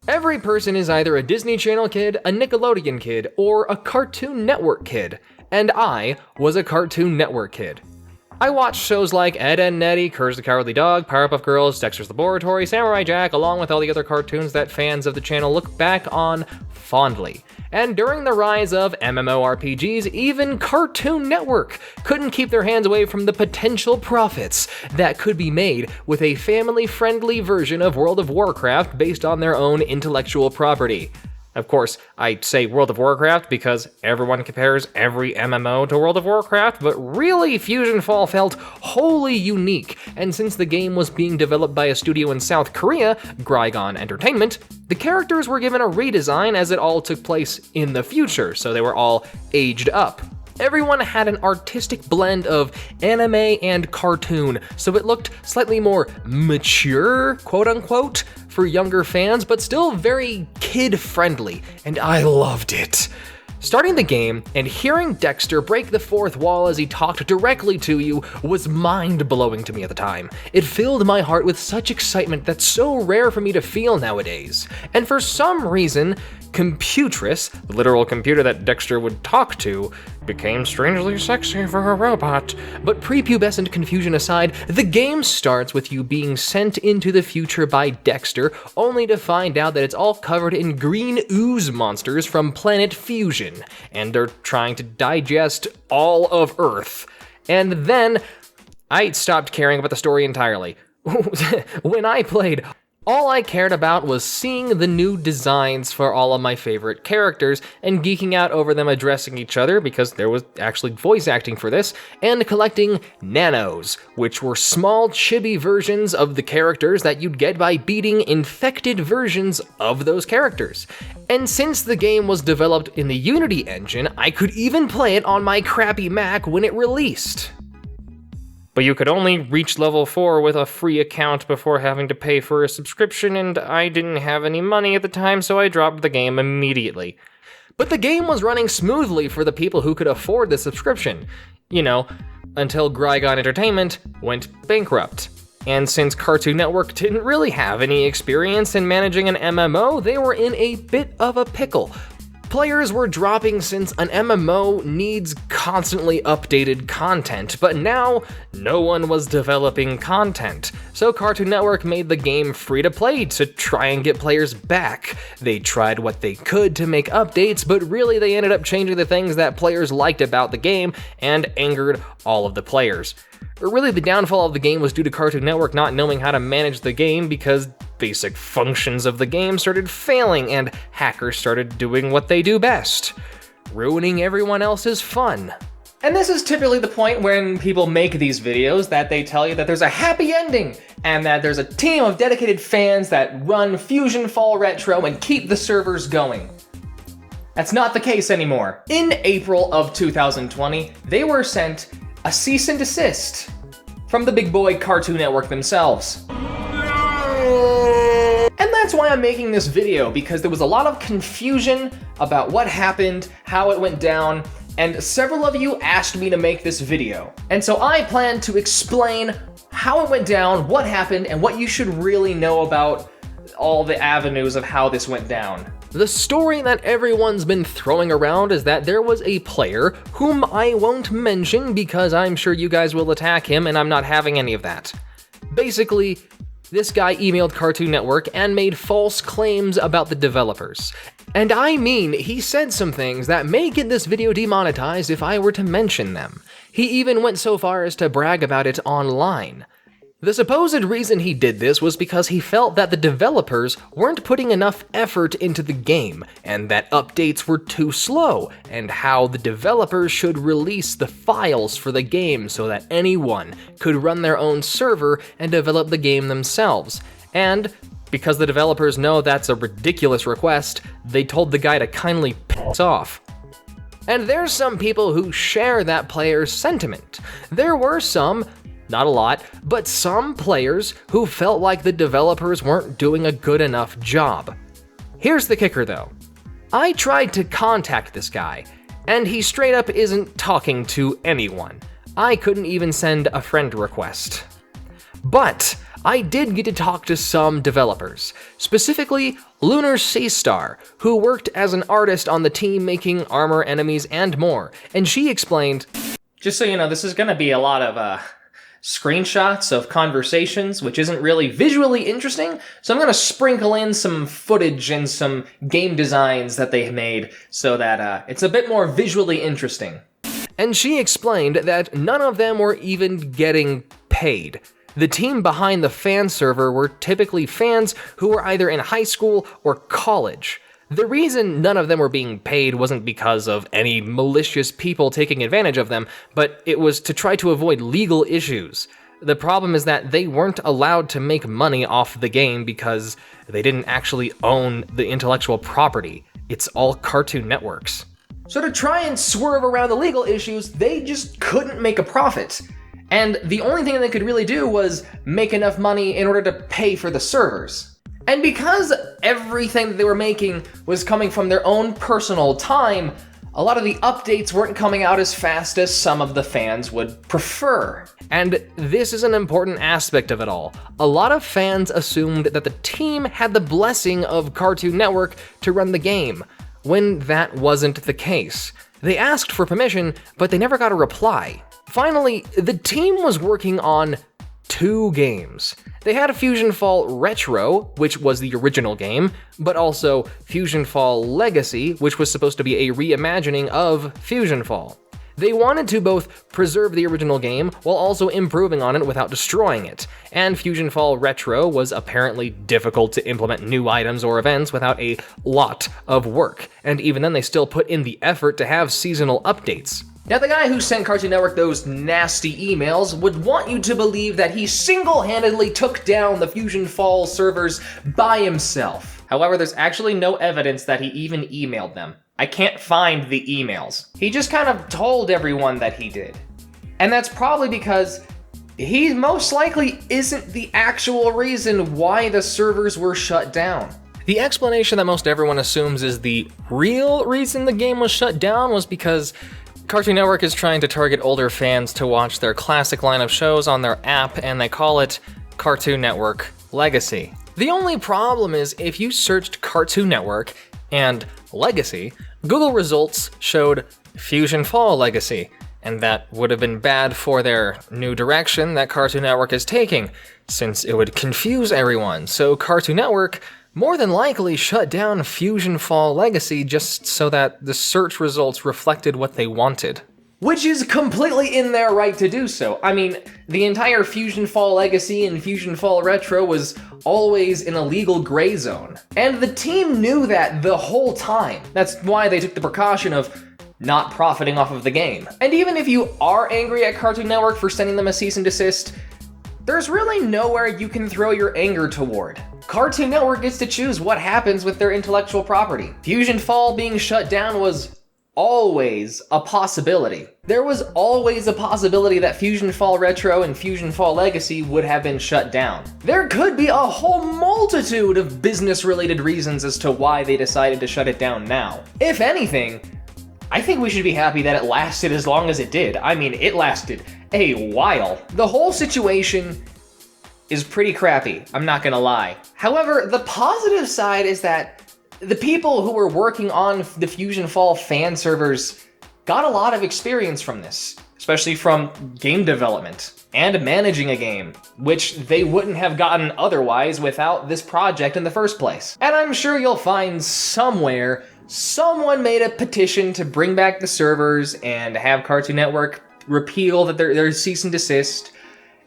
Every person is either a Disney Channel kid, a Nickelodeon kid, or a Cartoon Network kid, and I was a Cartoon Network kid. I watched shows like Ed, Edd n Eddy, Courage the Cowardly Dog, Powerpuff Girls, Dexter's Laboratory, Samurai Jack, along with all the other cartoons that fans of the channel look back on fondly. And during the rise of MMORPGs, even Cartoon Network couldn't keep their hands away from the potential profits that could be made with a family-friendly version of World of Warcraft based on their own intellectual property. Of course, I say World of Warcraft because everyone compares every MMO to World of Warcraft, but really FusionFall felt wholly unique, and since the game was being developed by a studio in South Korea, GRIGON Entertainment, the characters were given a redesign as it all took place in the future, so they were all aged up. Everyone had an artistic blend of anime and cartoon, so it looked slightly more mature, quote-unquote, for younger fans, but still very kid-friendly, and I loved it. Starting the game and hearing Dexter break the fourth wall as he talked directly to you was mind-blowing to me at the time. It filled my heart with such excitement that's so rare for me to feel nowadays. And for some reason, Computress, the literal computer that Dexter would talk to, became strangely sexy for a robot. But prepubescent confusion aside, the game starts with you being sent into the future by Dexter, only to find out that it's all covered in green ooze monsters from planet Fusion, and they're trying to digest all of Earth. And then, I stopped caring about the story entirely. When I played, all I cared about was seeing the new designs for all of my favorite characters and geeking out over them addressing each other because there was actually voice acting for this, and collecting nanos, which were small chibi versions of the characters that you'd get by beating infected versions of those characters. And since the game was developed in the Unity engine, I could even play it on my crappy Mac when it released. But you could only reach level 4 with a free account before having to pay for a subscription, and I didn't have any money at the time, so I dropped the game immediately. But the game was running smoothly for the people who could afford the subscription. You know, until GRIGON Entertainment went bankrupt. And since Cartoon Network didn't really have any experience in managing an MMO, they were in a bit of a pickle. Players were dropping since an MMO needs constantly updated content, but now no one was developing content. So Cartoon Network made the game free to play to try and get players back. They tried what they could to make updates, but really they ended up changing the things that players liked about the game and angered all of the players. Really, the downfall of the game was due to Cartoon Network not knowing how to manage the game because basic functions of the game started failing and hackers started doing what they do best, ruining everyone else's fun. And this is typically the point when people make these videos that they tell you that there's a happy ending and that there's a team of dedicated fans that run FusionFall Retro and keep the servers going. That's not the case anymore. In April of 2020, they were sent a cease and desist from the big boy Cartoon Network themselves. And that's why I'm making this video, because there was a lot of confusion about what happened, how it went down, and several of you asked me to make this video. And so I plan to explain how it went down, what happened, and what you should really know about all the avenues of how this went down. The story that everyone's been throwing around is that there was a player, whom I won't mention because I'm sure you guys will attack him and I'm not having any of that. Basically, this guy emailed Cartoon Network and made false claims about the developers. And I mean, he said some things that may get this video demonetized if I were to mention them. He even went so far as to brag about it online. The supposed reason he did this was because he felt that the developers weren't putting enough effort into the game, and that updates were too slow, and how the developers should release the files for the game so that anyone could run their own server and develop the game themselves. And because the developers know that's a ridiculous request, they told the guy to kindly piss off. And there's some people who share that player's sentiment. There were some, not a lot, but some players who felt like the developers weren't doing a good enough job. Here's the kicker though. I tried to contact this guy, and he straight up isn't talking to anyone. I couldn't even send a friend request. But I did get to talk to some developers, specifically Lunar Seastar, who worked as an artist on the team making Armor, Enemies, and more, and she explained, "Just so you know, this is gonna be a lot of, screenshots of conversations, which isn't really visually interesting, so I'm gonna sprinkle in some footage and some game designs that they made so that, it's a bit more visually interesting." And she explained that none of them were even getting paid. The team behind the fan server were typically fans who were either in high school or college. The reason none of them were being paid wasn't because of any malicious people taking advantage of them, but it was to try to avoid legal issues. The problem is that they weren't allowed to make money off the game because they didn't actually own the intellectual property. It's all Cartoon Network's. So to try and swerve around the legal issues, they just couldn't make a profit. And the only thing they could really do was make enough money in order to pay for the servers. And because everything that they were making was coming from their own personal time, a lot of the updates weren't coming out as fast as some of the fans would prefer. And this is an important aspect of it all. A lot of fans assumed that the team had the blessing of Cartoon Network to run the game, when that wasn't the case. They asked for permission, but they never got a reply. Finally, the team was working on 2 games. They had a FusionFall Retro, which was the original game, but also FusionFall Legacy, which was supposed to be a reimagining of FusionFall. They wanted to both preserve the original game while also improving on it without destroying it, and FusionFall Retro was apparently difficult to implement new items or events without a lot of work, and even then they still put in the effort to have seasonal updates. Now, the guy who sent Cartoon Network those nasty emails would want you to believe that he single-handedly took down the FusionFall servers by himself. However, there's actually no evidence that he even emailed them. I can't find the emails. He just kind of told everyone that he did. And that's probably because he most likely isn't the actual reason why the servers were shut down. The explanation that most everyone assumes is the real reason the game was shut down was because Cartoon Network is trying to target older fans to watch their classic line of shows on their app, and they call it Cartoon Network Legacy. The only problem is if you searched Cartoon Network and Legacy, Google results showed FusionFall Legacy, and that would have been bad for their new direction that Cartoon Network is taking, since it would confuse everyone. So Cartoon Network more than likely shut down FusionFall Legacy just so that the search results reflected what they wanted. Which is completely in their right to do so. I mean, the entire FusionFall Legacy and FusionFall Retro was always in a legal gray zone. And the team knew that the whole time. That's why they took the precaution of not profiting off of the game. And even if you are angry at Cartoon Network for sending them a cease and desist, there's really nowhere you can throw your anger toward. Cartoon Network gets to choose what happens with their intellectual property. FusionFall being shut down was always a possibility. There was always a possibility that FusionFall Retro and FusionFall Legacy would have been shut down. There could be a whole multitude of business-related reasons as to why they decided to shut it down now. If anything, I think we should be happy that it lasted as long as it did. I mean, it lasted a while. The whole situation is pretty crappy, I'm not gonna lie. However, the positive side is that the people who were working on the FusionFall fan servers got a lot of experience from this, especially from game development and managing a game, which they wouldn't have gotten otherwise without this project in the first place. And I'm sure you'll find somewhere someone made a petition to bring back the servers and have Cartoon Network repeal their cease and desist.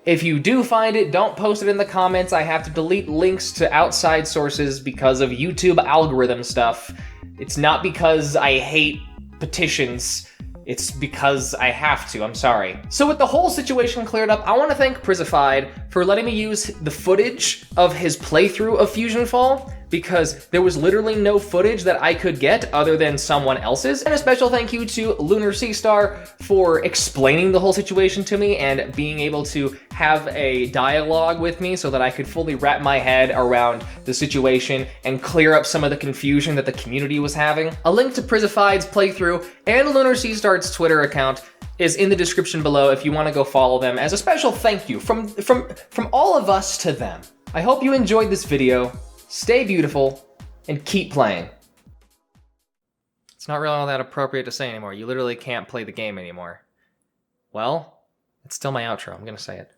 If you do find it, don't post it in the comments. I have to delete links to outside sources because of YouTube algorithm stuff. It's not because I hate petitions. It's because I have to, I'm sorry. So with the whole situation cleared up, I want to thank Prizified for letting me use the footage of his playthrough of FusionFall because there was literally no footage that I could get other than someone else's. And a special thank you to Lunar Sea Star for explaining the whole situation to me and being able to have a dialogue with me so that I could fully wrap my head around the situation and clear up some of the confusion that the community was having. A link to Prizified's playthrough and Lunar Sea Star's Twitter account is in the description below if you want to go follow them as a special thank you from all of us to them. I hope you enjoyed this video. Stay beautiful and keep playing. It's not really all that appropriate to say anymore. You literally can't play the game anymore. Well, it's still my outro. I'm gonna say it.